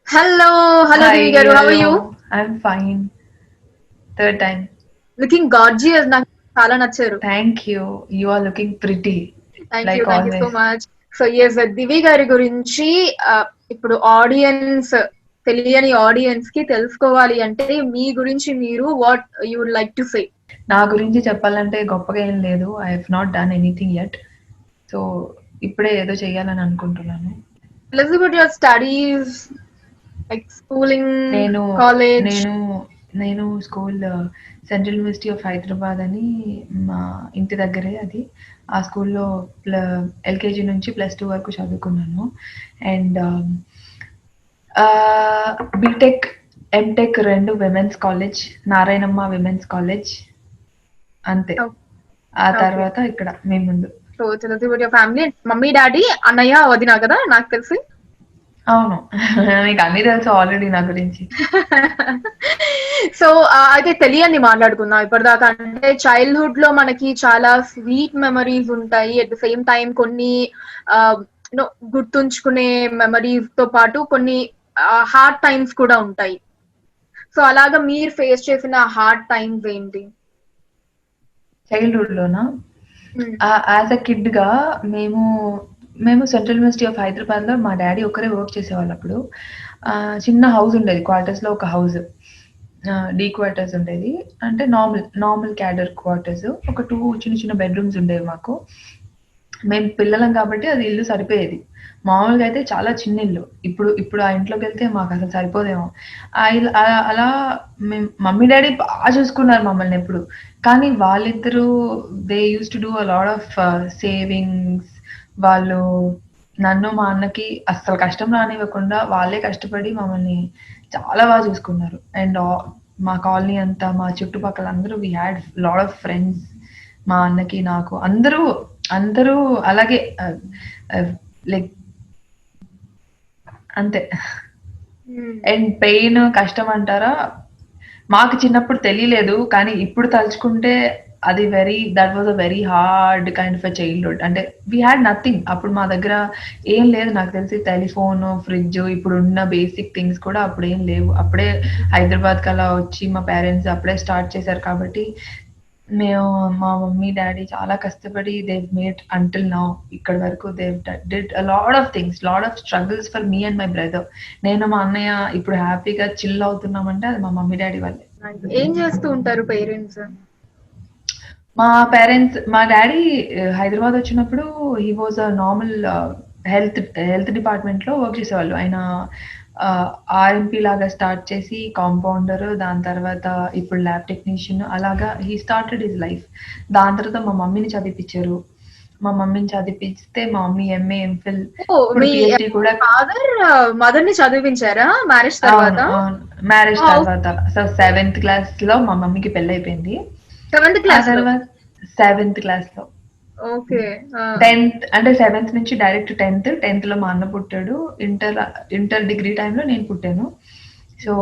Hello, Divi Hi, garu. How are you? hello. I'm fine. Third time. Looking gorgeous. నాకు చాలా నచ్చారు. Thank you. You are looking pretty, like thank you so always. Much. So yes Divi గారి గురించి ఇప్పుడు audience తెలియని audience కి తెలుసుకోవాలి అంటే మీ గురించి మీరు what you would like to say. నా గురించి చెప్పాలంటే గొప్పగా ఏం లేదు. I have not done anything yet. So ఇప్పుడే ఏదో చేయాలని అనుకుంటున్నాను. Tell us about your studies, like schooling, నేను college. నేను నేను school central university of Hyderabad అని మా ఇంటి దగ్గరే అది. ఆ స్కూల్లో ఎల్కేజీ నుంచి +2 వరకు చదువుకున్నాను. And BTech, MTech 2 women's college, Narayanamma women's college అంతే. Oh, ఆ okay. తర్వాత ఇక్కడ మీ ముందు. So tell us about your family. Mummy daddy అన్నయ్య వదిన కదా నాకు తెలిసి. అవును. మీకు అన్నీ తెలుసు ఆల్రెడీ నా గురించి. సో అయితే తెలియని మాట్లాడుకుందాం ఇప్పటిదాకా. అంటే చైల్డ్హుడ్ లో మనకి చాలా స్వీట్ మెమరీస్ ఉంటాయి. అట్ ద సేమ్ టైం కొన్ని గుర్తుంచుకునే మెమరీస్ తో పాటు కొన్ని హార్డ్ టైమ్స్ కూడా ఉంటాయి. సో అలాగా మీరు ఫేస్ చేసిన హార్డ్ టైమ్స్ ఏంటి? చైల్డ్‌హుడ్‌లోనా? యాజ్ ఎ కిడ్‌గా మేము మేము సెంట్రల్ యూనివర్సిటీ ఆఫ్ హైదరాబాద్‌లో మా డ్యాడీ ఒక్కరే వర్క్ చేసేవాళ్ళప్పుడు. చిన్న హౌస్ ఉండేది. క్వార్టర్స్‌లో ఒక హౌస్. డీ క్వార్టర్స్ ఉండేది. అంటే నార్మల్ క్యాడర్ క్వార్టర్స్. ఒక 2 చిన్న చిన్న బెడ్‌రూమ్స్ ఉండేవి మాకు. మేము పిల్లలం కాబట్టి అది ఇల్లు సరిపోయేది. మామూలుగా అయితే చాలా చిన్న ఇల్లు. ఇప్పుడు ఆ ఇంట్లోకెళ్తే మాకసలు సరిపోదేమో. అలా మేము మమ్మీ, డ్యాడీ చూసుకున్నారు మమ్మల్నెప్పుడు. కానీ వాళ్ళిద్దరూ they used to do a lot of savings. వాళ్ళు నన్ను, మా అన్నకి అస్సలు కష్టం రానివ్వకుండా వాళ్ళే కష్టపడి మమ్మల్ని చాలా చూసుకున్నారు. అండ్ మా కాలనీ అంతా, మా చుట్టుపక్కల అందరూ we had lot of friends. మా అన్నకి, నాకు అందరూ అలాగే లైక్ అంతే. అండ్ పెయిన్, కష్టం అంటారా? మాకు చిన్నప్పుడు తెలియలేదు. కానీ ఇప్పుడు తలుచుకుంటే అది that was a very hard kind of a childhood. అంటే వి హాడ్ నథింగ్. అప్పుడు మా దగ్గర ఏం లేదు. నాకు తెలిసి టెలిఫోను, ఫ్రిడ్జ్, ఇప్పుడున్న బేసిక్ థింగ్స్ కూడా అప్పుడేం లేవు. అప్పుడే హైదరాబాద్‌కి అలా వచ్చి మా పేరెంట్స్ అప్పుడే స్టార్ట్ చేశారు కాబట్టి మేము, మా మమ్మీ, డ్యాడీ చాలా కష్టపడి they've made until now ఇక్కడి వరకు did a lot of things, lot of struggles for me and my brother. నేను, మా అన్నయ్య ఇప్పుడు హ్యాపీగా చిల్ అవుతున్నామంటే అది మా మమ్మీ, డ్యాడీ వల్లే. ఏం చేస్తూ ఉంటారు పేరెంట్స్? మా డాడీ హైదరాబాద్ వచ్చినప్పుడు he was a normal health health డిపార్ట్మెంట్‌లో వర్క్ చేసేవాళ్ళు. ఆయన ఆర్ఎంపీ లాగా స్టార్ట్ చేసి కాంపౌండర్, దాని తర్వాత ఇప్పుడు ల్యాబ్ టెక్నీషియన్ అలాగా హీ స్టార్టెడ్ హిస్ లైఫ్. దాని తర్వాత మా మమ్మీని చదివిపిచ్చారు. మా మమ్మీని చదివిపిస్తే మా మమ్మీ ఎంఏ, ఎంఫిల్, ఇప్పుడు మీ పీహెచ్‌డీ కూడా. ఫాదర్ మదర్ ని చదివించారా మ్యారేజ్ అవును. తర్వాత? అవును. మ్యారేజ్ తర్వాత. సో, 7th క్లాస్‌లో మా మమ్మీకి పెళ్లయిపోయింది. సెవెంత్ ఆ క్లాస్ లో? తర్వాత 7th క్లాస్‌లో. ఓకే. 10th అంటే 7th నుంచి డైరెక్ట్ 10th లో మా అన్న పుట్టాడు. ఇంటర్ డిగ్రీ టైంలో నేను పుట్టాను. సో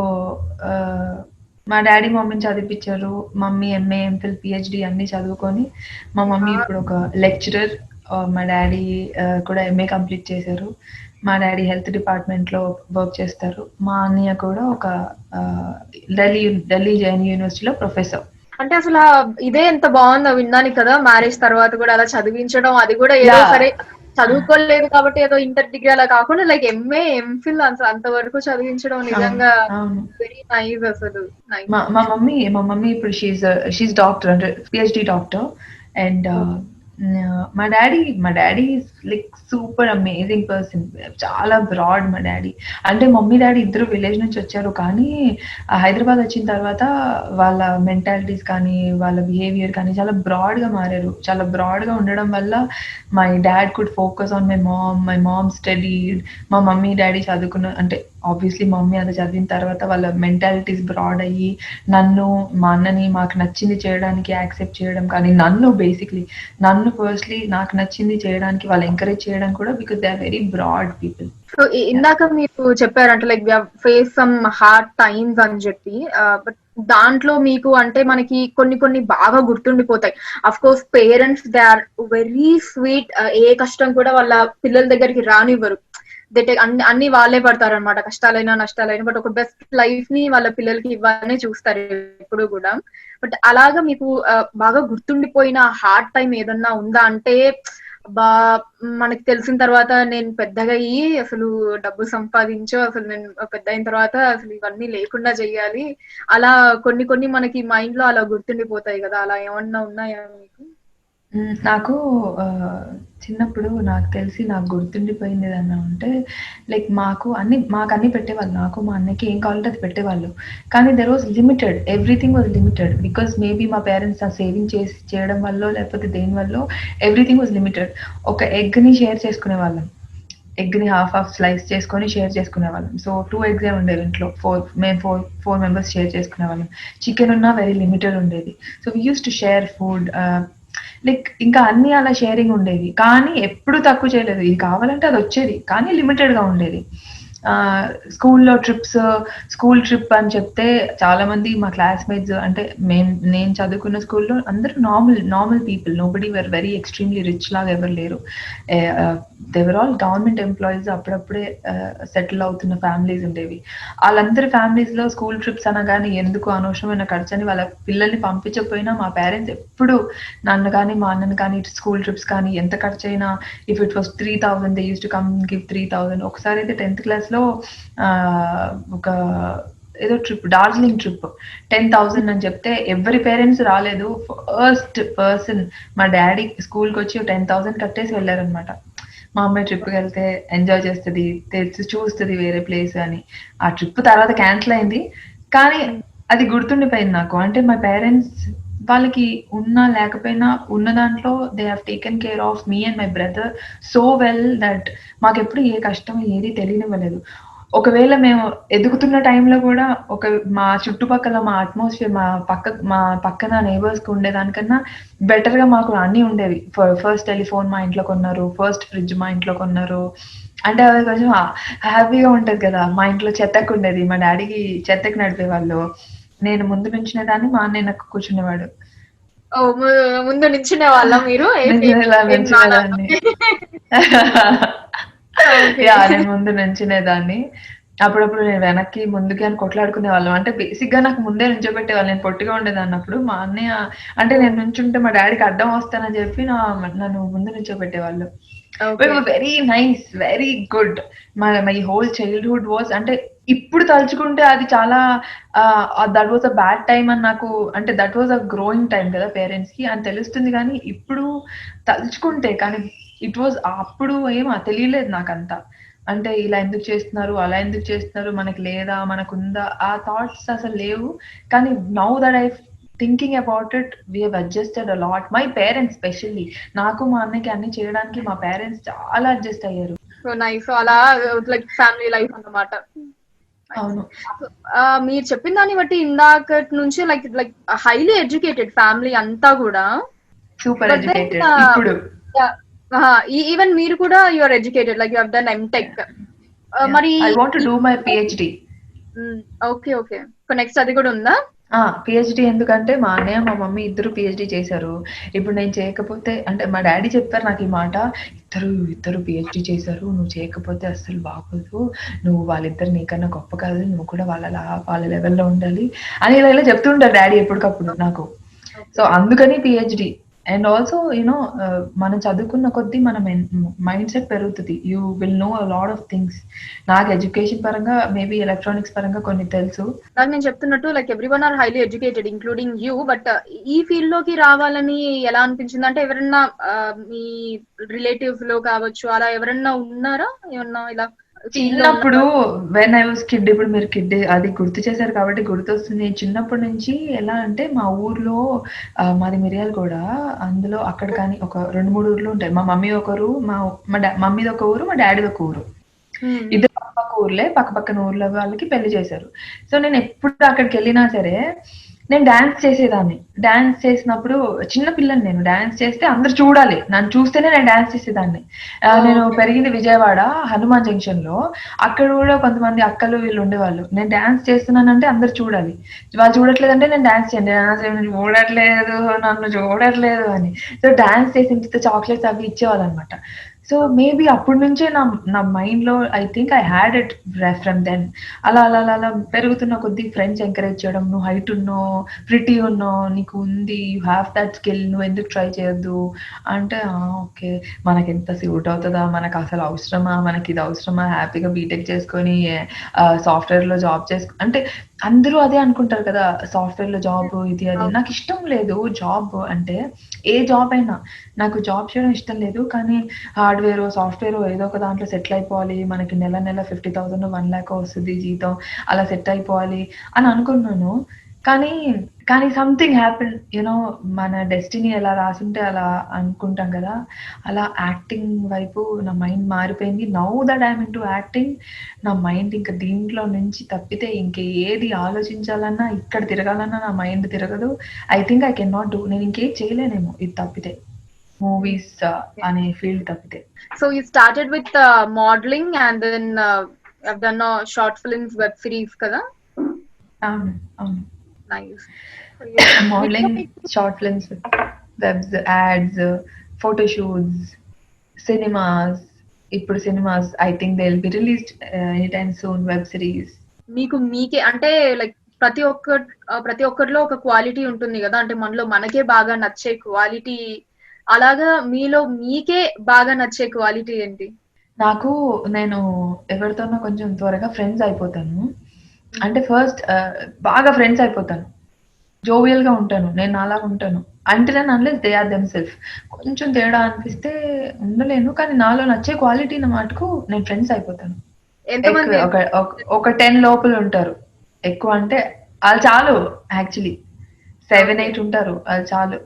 మా డాడీ మమ్మీని చదివిపించారు. మమ్మీ ఎంఏ, ఎంఫిల్, పీహెచ్డీ అన్నీ చదువుకొని మా మమ్మీ ఇప్పుడు ఒక లెక్చరర్. మా డాడీ కూడా ఎంఏ కంప్లీట్ చేశారు. మా డాడీ హెల్త్ డిపార్ట్మెంట్లో వర్క్ చేస్తారు. మా అన్నయ్య కూడా ఒక ఢిల్లీ జైన్ యూనివర్సిటీలో ప్రొఫెసర్. అంటే అసలు ఇదే ఎంత బాగుందో విన్నాను కదా, మ్యారేజ్ తర్వాత కూడా అలా చదివించడం. అది కూడా ఏదో యా. సరే చదువుకోలేదు కాబట్టి ఏదో ఇంటర్ డిగ్రీ అలా కాకుండా లైక్ ఎంఏ, ఎంఫిల్ అంతవరకు చదివించడం అవును. నిజంగా అవును. వెరీ నైస్ అసలు. నైస్. మా మమ్మీ ఇప్పుడు షీఈ్ డాక్టర్, అంటే పీహెచ్డీ డాక్టర్. అండ్ మా daddy is like super amazing person. చాలా బ్రాడ్ మా డాడీ. అంటే మమ్మీ, డాడీ ఇద్దరు విలేజ్ నుంచి వచ్చారు. కానీ హైదరాబాద్ వచ్చిన తర్వాత వాళ్ళ మెంటాలిటీస్ కానీ, వాళ్ళ బిహేవియర్ కానీ చాలా బ్రాడ్‌గా మారారు. చాలా బ్రాడ్‌గా ఉండడం వల్ల my dad could focus on my mom studied. మా మమ్మీ, డాడీ చదువుకున్న అంటే ఆబ్వియస్లీ మా మమ్మీ అంత చదివిన తర్వాత వాళ్ళ మెంటాలిటీస్ బ్రాడ్ అయ్యి నన్ను, మా అన్నని మాకు నచ్చింది చేయడానికి యాక్సెప్ట్ చేయడం కానీ, నన్ను ఫస్ట్‌లీ నాకు నచ్చింది చేయడానికి వాళ్ళు ఎంకరేజ్ చేయడం కూడా because they are very broad people. So yeah! ఇందాక మీరు చెప్పారంటే like face some hard times అని చెప్పి. బట్ దాంట్లో మీకు అంటే మనకి కొన్ని కొన్ని బాగా గుర్తుండిపోతాయి. Of course parents they are very sweet. ఏ కష్టం కూడా వాళ్ళ పిల్లల దగ్గరికి రానివ్వరు. దే టేక్ అన్ని వాళ్ళే పడతారు అనమాట, కష్టాలైనా నష్టాలైనా, బట్ ఒక బెస్ట్ లైఫ్ ని వాళ్ళ పిల్లలకి ఇవ్వాలనే చూస్తారు ఎప్పుడు కూడా. బట్ అలాగా మీకు బాగా గుర్తుండిపోయిన హార్డ్ టైం ఏదన్నా ఉందా అంటే, బా మనకి తెలిసిన తర్వాత నేను పెద్దగా అయ్యి అసలు డబ్బు సంపాదించో అసలు నేను పెద్ద అయిన తర్వాత అసలు ఇవన్నీ లేకుండా చెయ్యాలి, అలా కొన్ని కొన్ని మనకి మైండ్ లో అలా గుర్తుండిపోతాయి కదా, అలా ఏమన్నా ఉన్నాయా మీకు? నాకు చిన్నప్పుడు నాకు తెలిసి నాకు గుర్తుండిపోయింది ఏదన్నా ఉంటే, లైక్ మాకన్నీ పెట్టేవాళ్ళు. నాకు, మా అన్నయ్యకి ఏం కావాలంటే అది పెట్టేవాళ్ళు. కానీ there was limited. Everything was limited. Because maybe మా పేరెంట్స్ ఆ సేవింగ్ చేయడం వల్లో, లేకపోతే దేని వల్లో ఎవ్రీథింగ్ వాస్ లిమిటెడ్. ఒక ఎగ్‌ని షేర్ చేసుకునేవాళ్ళం. ఎగ్‌ని హాఫ్ స్లైస్ చేసుకొని షేర్ చేసుకునేవాళ్ళం. సో 2 ఎగ్సే ఉండేవి ఇంట్లో. మేము 4 మెంబర్స్ షేర్ చేసుకునేవాళ్ళం. చికెన్ ఉన్నా వెరీ లిమిటెడ్ ఉండేది. So we used to share food. Like ఇంకా అన్నీ అలా షేరింగ్ ఉండేవి. కానీ ఎప్పుడు తక్కువ చేయలేదు. ఇది కావాలంటే అది వచ్చేది. కానీ లిమిటెడ్‌గా ఉండేది. స్కూల్‌లో స్కూల్ ట్రిప్ అని చెప్తే చాలామంది మా క్లాస్‌మేట్స్ అంటే నేను చదువుకున్న స్కూల్‌లో అందరూ normal people. Nobody were very extremely rich లాగా ఎవరు లేరు. They were all government employees. అప్పుడప్పుడే సెటిల్ అవుతున్న ఫ్యామిలీస్ ఉండేవి. ఆళ్ళందరి ఫ్యామిలీస్‌లో స్కూల్ ట్రిప్స్ అనగానే ఎందుకు అనవసరమైన ఖర్చని వాళ్ళ పిల్లల్ని పంపించకపోయినా మా పేరెంట్స్ ఎప్పుడు నన్ను కానీ, మా అన్నని కానీ స్కూల్ ట్రిప్స్ కానీ ఎంత ఖర్చయినా, if it was 3000 they used to come give 3000. ఒకసారి అయితే 10th క్లాస్‌లో ఒక ఏదో ట్రిప్, డార్జిలింగ్ ట్రిప్ 10,000 అని చెప్తే ఎవరి పేరెంట్స్ రాలేదు. ఫస్ట్ పర్సన్ మా డాడీ స్కూల్‌కొచ్చి 10,000 కట్టేసి వెళ్లారనమాట. మా అమ్మాయి ట్రిప్‌కి వెళ్తే ఎంజాయ్ చేస్తది, చూస్తది వేరే ప్లేస్ అని. ఆ ట్రిప్ తర్వాత క్యాన్సిల్ అయింది. కానీ అది గుర్తుండిపోయింది నాకు. అంటే మై పేరెంట్స్ వాళ్ళకి ఉన్నా లేకపోయినా ఉన్న దాంట్లో they have taken care of me and my brother so well that మాకెప్పుడు ఏ కష్టం ఏది తెలియనివ్వలేదు. ఒకవేళ మేము ఎదుగుతున్న టైంలో కూడా మా చుట్టుపక్కల మా అట్మాస్ఫియర్ మా పక్కన నైబర్స్‌కి ఉండేదానికన్నా బెటర్‌గా మాకు అన్నీ ఉండేవి. ఫస్ట్ టెలిఫోన్ మా ఇంట్లో కొన్నారు. ఫస్ట్ ఫ్రిడ్జ్ మా ఇంట్లో కొన్నారు. అంటే అది కొంచెం హ్యాపీగా ఉంటది కదా! మా ఇంట్లో చెత్తెక్కుండేది. మా డ్యాడీకి చెత్తెక్కి నడిపేవాళ్ళు. నేను ముందు నుంచునేదాన్ని. మా అన్నయ్య వెనక కూర్చునేవాడు. ఓ ముందు నించునే వాళ్ళ మీరు నేను ఇలా నుంచునేదాన్ని. నేను ముందు నుంచునేదాన్ని. అప్పుడప్పుడు నేను వెనక్కి, ముందుకి అని కొట్లాడుకునేవాళ్ళం. అంటే బేసిక్‌గా నాకు ముందే నుంచోబెట్టేవాళ్ళు. నేను పొట్టిగా ఉండేదాన్నప్పుడు. మా అన్నయ్య అంటే నేను నుంచుంటే మా డ్యాడీకి అడ్డం వస్తానని చెప్పి నన్ను ముందు నుంచోబెట్టేవాళ్ళు. We were very nice, very good. My whole childhood was అంటే ఇప్పుడు తలుచుకుంటే అది చాలా that was a bad time అని నాకు అంటే that was a growing time కదా పేరెంట్స్‌కి అని తెలుస్తుంది గానీ, ఇప్పుడు తలుచుకుంటే కానీ ఇట్ వాస్ అప్పుడు తెలియలేదు నాకంతా. అంటే ఇలా ఎందుకు చేస్తున్నారు? అలా ఎందుకు చేస్తున్నారు? మనకు లేదా? మనకుందా? ఆ థాట్స్ అసలు లేవు. కానీ now that thinking about it we have adjusted a lot. My parents specially. నాకు మా అన్నయ్యకి అన్ని చేయడానికి మా పేరెంట్స్ చాలా అడ్జస్ట్ అయ్యారు. So nice. సో అలా లైక్ ఫ్యామిలీ లైఫ్ అన్నమాట. అవును. మీరు చెప్పిన దాన్ని బట్టి ఇందాకటి నుంచి లైక్ హైలీ ఎడ్యుకేటెడ్ ఫ్యామిలీ అంతా కూడా. సూపర్ బట్ దెన్ ఎడ్యుకేటెడ్ ఇప్పుడు. ఈవెన్ మీరు కూడా you are educated, like you have done MTech. మరి I want to do my PhD. Okay okay. Next అది కూడా ఉందా? పీహెచ్‌డీ ఎందుకంటే మా అన్నయ్య, మా మమ్మీ ఇద్దరు పీహెచ్‌డీ చేశారు. ఇప్పుడు నేను చేయకపోతే అంటే మా డ్యాడీ చెప్పారు నాకు ఈ మాట. ఇద్దరు పీహెచ్‌డీ చేశారు. నువ్వు చేయకపోతే అస్సలు బాగోదు. వాళ్ళిద్దరు నీకన్నా గొప్ప కాదు. నువ్వు కూడా వాళ్ళ లెవెల్‌లో ఉండాలి అని ఇలా చెప్తూ ఉంటారు డ్యాడీ ఎప్పటికప్పుడు నాకు. సో అందుకని పీహెచ్‌డీ. అండ్ ఆల్సో మనం చదువుకున్న కొద్దీ మన మైండ్ సెట్ పెరుగుతది. You will know a lot of things. నాకు ఎడ్యుకేషన్ పరంగా మేబీ ఎలక్ట్రానిక్స్ పరంగా కొన్ని తెలుసు. నాకు నేను చెప్తున్నట్టు like everyone are highly educated including you. But ఈ ఫీల్డ్ లోకి రావాలని ఎలా అనిపించింది? అంటే ఎవరన్నా మీ రిలేటివ్స్ లో కావచ్చు, అలా ఎవరన్నా ఉన్నారా ఏమన్నా ఇలా చిన్నప్పుడు వెన్ ఐ వాస్ కిడ్. ఇప్పుడు మీరు కిడ్ అది గుర్తు చేశారు కాబట్టి గుర్తొస్తుంది. చిన్నప్పటి నుంచి ఎలా అంటే మా ఊర్లో మాది మిర్యాలగూడ. అందులో అక్కడ కానీ ఒక 2, 3 ఊర్లు ఉంటాయి. మా మమ్మీ ఒకరు, మా మమ్మీది ఒక ఊరు, మా డాడీది ఒక ఊరు. ఇద్దరు పక్క ఊర్లే, పక్కన ఊర్ల వాళ్ళకి పెళ్లి చేశారు. సో నేను ఎప్పుడు అక్కడికి వెళ్ళినా సరే నేను డాన్స్ చేసేదాన్ని. డాన్స్ చేసినప్పుడు చిన్న పిల్లని నేను. డాన్స్ చేస్తే అందరూ చూడాలి. నన్ను చూస్తేనే నేను డాన్స్ చేసేదాన్ని. నేను పెరిగింది విజయవాడ హనుమాన్ జంక్షన్‌లో. అక్కడ కూడా కొంతమంది అక్కలు వీళ్ళు ఉండేవాళ్ళు. నేను డాన్స్ చేస్తున్నానంటే అందరూ చూడాలి. వాళ్ళు చూడట్లేదంటే నేను డాన్స్ చేయను. నన్ను చూడట్లేదు అని. సో డాన్స్ చేసి ఇంత చాక్లెట్స్ అవి ఇచ్చేవాళ్ళనమాట. సో మేబీ అప్పటి నుంచే నా నా మైండ్ లో I think I had it from then. అలా అలా అలా అలా పెరుగుతున్న కొద్దీ ఫ్రెండ్స్ ఎంకరేజ్ చేయడం, నువ్వు హైట్ ఉన్నావు, ప్రిటీ ఉన్నావు, నీకు ఉంది, యూ హ్యావ్ దట్ స్కిల్, నువ్వు ఎందుకు ట్రై చేయొద్దు అంటే ఓకే, మనకి ఎంత సూట్ అవుతుందా, మనకు అసలు అవసరమా, మనకి ఇది అవసరమా, హ్యాపీగా బీటెక్ చేసుకొని సాఫ్ట్వేర్ లో జాబ్ చేసుకో అంటే అందరూ అదే అనుకుంటారు కదా, సాఫ్ట్వేర్ లో జాబ్ ఇది అది. నాకు ఇష్టం లేదు జాబ్ అంటే, ఏ జాబ్ అయినా నాకు జాబ్ చేయడం ఇష్టం లేదు. కానీ హార్డ్వేర్ సాఫ్ట్వేర్ ఏదో ఒక దాంట్లో సెటిల్ అయిపోవాలి, మనకి నెల నెల 50,000 1 lakh వస్తుంది జీతం, అలా సెట్ అయిపోవాలి అని అనుకున్నాను. కానీ కానీ సంథింగ్ హ్యాపెన్, యూనో మన డెస్టినీ ఎలా రాసుంటే అలా అనుకుంటాం కదా, అలా యాక్టింగ్ వైపు నా మైండ్ మారిపోయింది. Now that I'm into acting, నా మైండ్ ఇంకా దీంట్లో నుంచి తప్పితే ఇంక ఏది ఆలోచించాలన్నా, ఇక్కడ తిరగాలన్నా నా మైండ్ తిరగదు. I think I can not do, నేను ఇంకేం చేయలేనేమో ఇది తప్పితే, మూవీస్ అనే ఫీల్డ్ తప్పితే. So you started with modeling and then I've done short films, web series kada. అవును అవును, Nice. Modelling, short films, webs, ads, photoshoots, cinemas. ఇప్పుడు cinemas I think they will be released any time soon, web series. మీకు మీకే అంటే like ప్రతి ఒక్కరిలో ఒక quality ఉంటుంది కదా, అంటే మనలో మనకే బాగా నచ్చే క్వాలిటీ, అలాగా మీలో మీకే బాగా నచ్చే క్వాలిటీ ఏంటి? నాకు నేను ఎవరితోనో కొంచెం త్వరగా ఫ్రెండ్స్ అయిపోతాను. అంటే ఫస్ట్ బాగా ఫ్రెండ్స్ అయిపోతాను, జోవియల్ గా ఉంటాను, నేను నాలాగా ఉంటాను. Until and unless they are them self. కొంచెం తేడా అనిపిస్తే ఉండలేను, కానీ నాలో నచ్చే క్వాలిటీ నా మటుకు నేను ఫ్రెండ్స్ అయిపోతాను. ఎంతమంది? ఒక 10 లోపల ఉంటారు. ఎక్కువ అంటే వాళ్ళు చాలు, యాక్చువల్లీ 7-8 ఉంటారు, వాళ్ళు చాలు.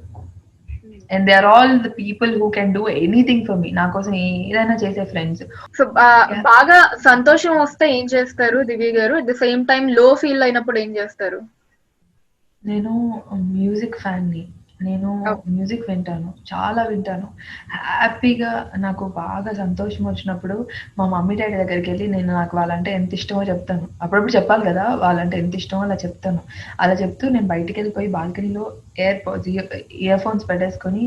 And they are all the people who can do anything for me. నా కోసం ఏదైనా చేసే ఫ్రెండ్స్. సో బాగా సంతోషం వస్తే ఏం చేస్తారు దివ్య గారు? అట్ ద సేమ్ టైం లో ఫీల్ అయినప్పుడు ఏం చేస్తారు? నేను మ్యూజిక్ ఫ్యాన్ని. నేను మ్యూజిక్ వింటాను, చాలా వింటాను. హ్యాపీగా నాకు బాగా సంతోషం వచ్చినప్పుడు మా మమ్మీ డాడీ దగ్గరికి వెళ్ళి నేను నాకు వాళ్ళంటే ఎంత ఇష్టమో చెప్తాను. అప్పుడప్పుడు చెప్పాలి కదా, వాళ్ళంటే ఎంత ఇష్టమో అలా చెప్తాను. అలా చెప్తూ నేను బయటికి వెళ్ళిపోయి బాల్కనీలో ఇయర్ ఫోన్స్ పెట్టేసుకొని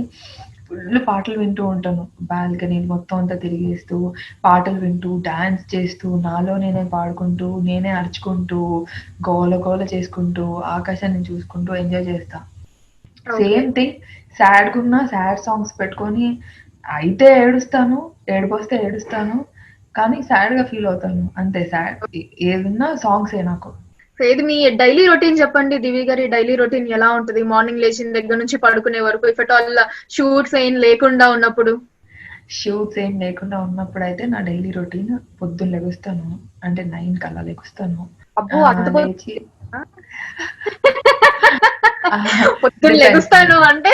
ఫుల్ పాటలు వింటూ ఉంటాను. బాల్కనీ మొత్తం అంతా తిరిగేస్తూ, పాటలు వింటూ, డాన్స్ చేస్తూ, నాలో నేనే పాడుకుంటూ, నేనే అరుచుకుంటూ, గోల గోల చేసుకుంటూ, ఆకాశాన్ని చూసుకుంటూ ఎంజాయ్ చేస్తా. సేమ్ థింగ్, సాడ్గా ఉన్న సాడ్ సాంగ్స్ పెట్టుకొని అయితే ఏడుస్తాను, ఏడుపొస్తే ఏడుస్తాను, కానీ సాడ్ గా ఫీల్ అవుతాను అంతే. సాడ్ ఏదున్నా సాంగ్సే నాకు. ఇది మీ డైలీ రొటీన్ చెప్పండి దివ్య గారి. డైలీ రొటీన్ ఎలా ఉంటది మార్నింగ్ లేచిన దగ్గర నుంచి పడుకునే వరకు, ఇఫ్ అట్ ఆల్ షూట్స్ ఏం లేకుండా ఉన్నప్పుడు? షూట్స్ ఏం లేకుండా ఉన్నప్పుడు అయితే నా డైలీ రొటీన్, పొద్దున్న లెగుస్తాను, అంటే 9 కల్లా లెగుస్తాను. అబ్బో, అంత లేచి పొద్దున్న లెగుస్తాను అంటే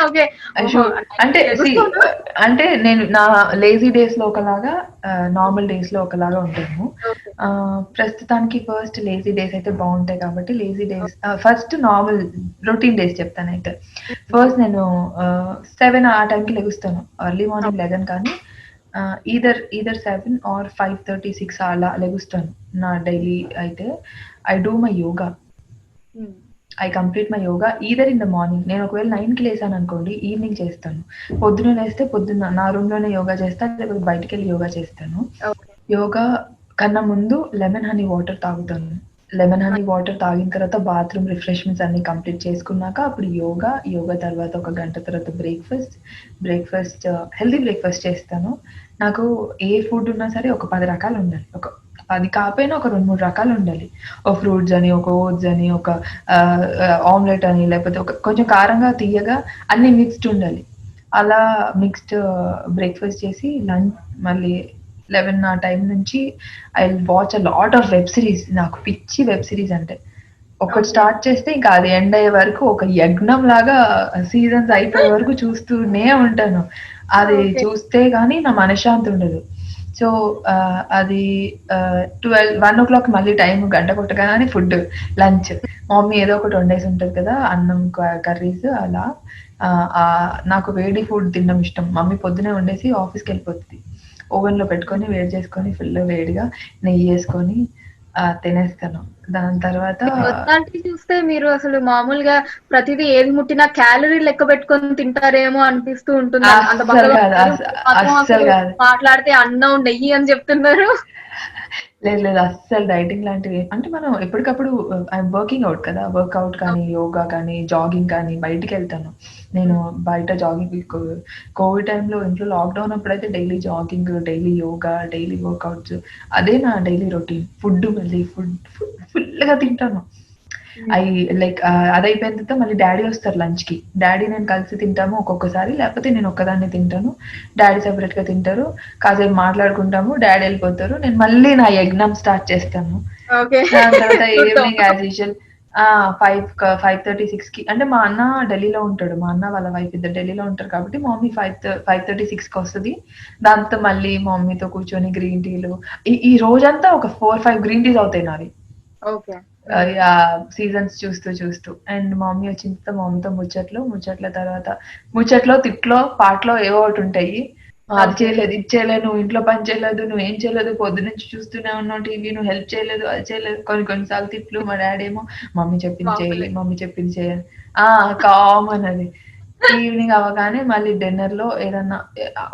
ఓకే. అంటే నేను నా లేజీ డేస్ లో ఒకలాగా, నార్మల్ డేస్ లో ఒకలాగా ఉంటాను. ప్రస్తుతానికి ఫస్ట్ లేజీ డేస్ అయితే బాగుంటాయి కాబట్టి lazy days, first normal routine days చెప్తాను. అయితే ఫస్ట్ నేను 7 ఆ టైంకి లెగుస్తాను. ఎర్లీ మార్నింగ్ 11 కానీ ఈదర్ 7 or 5:30, 6 అలా లెగుస్తాను నా డైలీ. అయితే I do my yoga, I complete my yoga either in the morning. నేను ఒకవేళ 9కి లేసాను అనుకోండి, ఈవినింగ్ చేస్తాను. పొద్దున్న లేస్తే పొద్దున్న నా రూమ్ లోనే యోగా చేస్తాను, లేకపోతే బయటికి వెళ్ళి యోగా చేస్తాను. యోగా కన్నా ముందు లెమన్ హనీ వాటర్ తాగుతాను. లెమన్ హనీ వాటర్ తాగిన తర్వాత బాత్రూమ్ రిఫ్రెష్మెంట్స్ అన్ని కంప్లీట్ చేసుకున్నాక అప్పుడు యోగా తర్వాత 1 గంట తర్వాత బ్రేక్ఫాస్ట్ హెల్దీ బ్రేక్ఫాస్ట్ చేస్తాను. నాకు ఏ ఫుడ్ ఉన్నా సరే ఒక 10 రకాలు ఉండాలి, ఒక 10 కాకపోయినా ఒక 2-3 రకాలు ఉండాలి. ఒక ఫ్రూట్స్ అని, ఒక ఓట్స్ అని, ఒక ఆమ్లెట్ అని, లేకపోతే ఒక కొంచెం కారంగా తీయగా అన్ని మిక్స్డ్ ఉండాలి. అలా మిక్స్డ్ బ్రేక్ఫాస్ట్ చేసి లంచ్ మళ్ళీ 11 ఆ టైం నుంచి I will watch a lot of web series. నాకు పిచ్చి వెబ్ సిరీస్ అంటే. ఒకటి స్టార్ట్ చేస్తే ఇంకా అది ఎండ్ అయ్యే వరకు ఒక యజ్ఞం లాగా సీజన్స్ అయిపోయే వరకు చూస్తూనే ఉంటాను. అది చూస్తే గానీ నా మనశ్శాంతి ఉండదు. సో అది 1 o'clock మళ్ళీ టైం గంట కొట్టగానే ఫుడ్, లంచ్. మమ్మీ ఏదో ఒకటి వండేసి ఉంటుంది కదా, అన్నం, కర్రీస్ అలా. నాకు వేడి ఫుడ్ తినడం ఇష్టం. మమ్మీ పొద్దునే వండేసి ఆఫీస్కి వెళ్ళిపోతుంది. ఓవెన్ లో పెట్టుకొని వేడి చేసుకొని ఫుల్ వేడిగా నెయ్యి వేసుకొని తినేస్తాను. దాని తర్వాత మీ పర్సనాలిటీ చూస్తే మీరు అసలు మామూలుగా ప్రతిదీ ఏది ముట్టినా క్యాలరీ లెక్క పెట్టుకొని తింటారేమో అనిపిస్తూ ఉంటుంది. అంత అస్సలు బక్కగా కాదు. ఉంటారు. మీరు మాత్రం అస్సలు అసలు కాదు. మాట్లాడితే అన్నం, నెయ్యి అని చెప్తున్నారు. లేదు లేదు. అస్సలు డైటింగ్ లాంటివి అంటే మనం ఎప్పటికప్పుడు ఐయామ్ వర్కింగ్ ఔట్ కదా! వర్కౌట్ కానీ, యోగా కానీ, జాగింగ్ కానీ బయటికెళ్తాను. నేను బయట జాగింగ్ కోవిడ్ టైమ్‌లో ఇంట్లో లాక్‌డౌన్ అప్పుడైతే daily jogging, daily yoga, daily workouts అదే నా డైలీ రొటీన్. ఫుడ్ మళ్ళీ ఫుడ్ ఫుల్‌గా తింటాను. లైక్ అదయిపోయిన తర్వాత మళ్ళీ డ్యాడీ వస్తారు లంచ్‌కి. డ్యాడీ నేను కలిసి తింటాము ఒక్కొక్కసారి. లేకపోతే నేను ఒక్కదాన్నే తింటాను. డ్యాడీ సెపరేట్‌గా తింటారు. కాసేపు మాట్లాడుకుంటాము. డ్యాడీ ఎళ్ళిపోతారు. నేను మళ్ళీ నా యజ్ఞం స్టార్ట్ చేస్తాను. ఓకే. దాని తర్వాత చూద్దాం. ఈవినింగ్ యాజ్ యూజువల్ 5:30, 6కి అంటే మా అన్న ఢిల్లీలో ఉంటాడు. మా అన్న వాళ్ళ వైఫ్ ఇద్దరు ఢిల్లీలో ఉంటారు కాబట్టి మా మమ్మీ 5:30, 6కి వస్తది. దాంతో మళ్ళీ మా మమ్మీతో కూర్చొని గ్రీన్ టీలు ఈ రోజంతా ఒక 4, 5 గ్రీన్ టీస్ అవుతాయి నావి. ఓకే. సీజన్స్ చూస్తూ అండ్ మా మమ్మీ వచ్చిన తర్వాత మా మమ్మీతో ముచ్చట్ల తర్వాత ముచ్చట్లో, తిట్లో, పాటలో ఏవో ఒకటి ఉంటాయి. అది ఓకే. చేయలేదు, ఇది చేయలేదు, నువ్వు ఇంట్లో పని చేయలేదు, నువ్వేం చేయలేదు, పొద్దునుంచి చూస్తూనే ఉన్నావు టీవీ, నువ్వు హెల్ప్ చేయలేదు, అది చేయలేదు. కొన్ని సార్లు తిట్లు. మా డాడీ ఏమో మమ్మీ చెప్పింది చెయ్యి, మామూలే. మమ్మీ చెప్పింది చెయ్యి. కామన్ అది. ఈవినింగ్ అవ్వగానే మళ్ళీ డిన్నర్‌లో ఏదన్నా